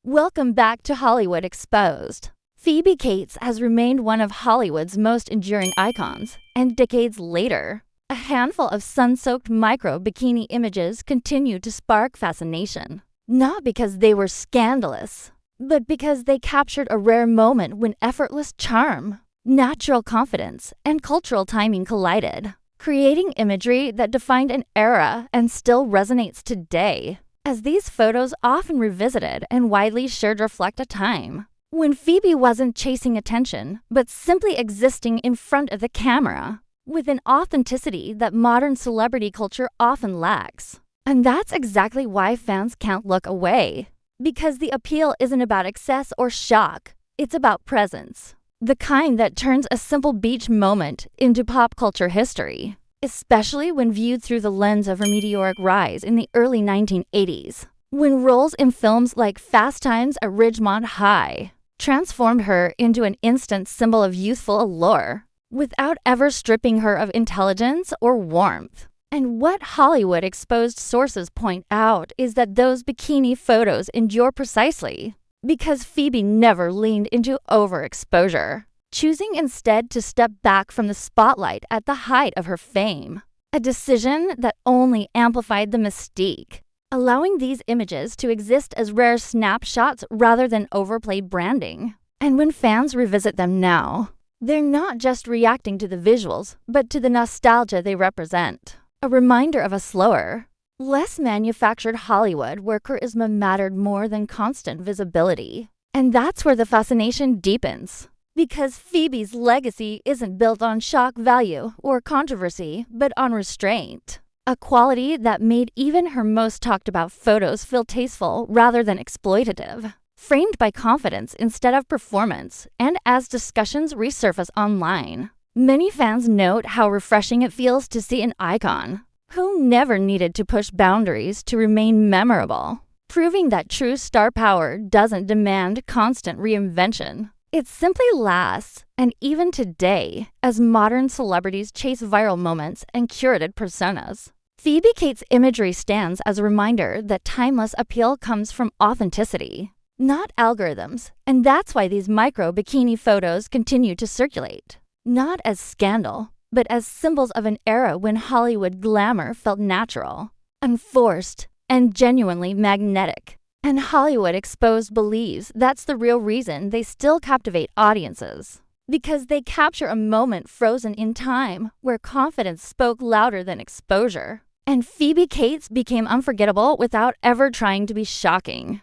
Welcome back to Hollywood Exposed. Phoebe Cates has remained one of Hollywood's most enduring icons, and decades later, a handful of sun-soaked micro-bikini images continue to spark fascination. Not because they were scandalous, but because they captured a rare moment when effortless charm, natural confidence, and cultural timing collided, creating imagery that defined an era and still resonates today, as these photos often revisited and widely shared reflect a time when Phoebe wasn't chasing attention, but simply existing in front of the camera, with an authenticity that modern celebrity culture often lacks. And that's exactly why fans can't look away. Because the appeal isn't about excess or shock, it's about presence. The kind that turns a simple beach moment into pop culture history, especially when viewed through the lens of her meteoric rise in the early 1980s, when roles in films like Fast Times at Ridgemont High transformed her into an instant symbol of youthful allure, without ever stripping her of intelligence or warmth. And what Hollywood Exposed sources point out is that those bikini photos endure precisely because Phoebe never leaned into overexposure, choosing instead to step back from the spotlight at the height of her fame, a decision that only amplified the mystique, allowing these images to exist as rare snapshots rather than overplayed branding. And when fans revisit them now, they're not just reacting to the visuals, but to the nostalgia they represent. A reminder of a slower, less manufactured Hollywood where charisma mattered more than constant visibility. And that's where the fascination deepens. Because Phoebe's legacy isn't built on shock value or controversy, but on restraint. A quality that made even her most talked about photos feel tasteful rather than exploitative. Framed by confidence instead of performance, and as discussions resurface online, many fans note how refreshing it feels to see an icon who never needed to push boundaries to remain memorable, proving that true star power doesn't demand constant reinvention. It simply lasts, and even today, as modern celebrities chase viral moments and curated personas, Phoebe Cates' imagery stands as a reminder that timeless appeal comes from authenticity, not algorithms, and that's why these micro-bikini photos continue to circulate. Not as scandal, but as symbols of an era when Hollywood glamour felt natural, unforced, and genuinely magnetic. And Hollywood Exposed believes that's the real reason they still captivate audiences. Because they capture a moment frozen in time where confidence spoke louder than exposure. And Phoebe Cates became unforgettable without ever trying to be shocking.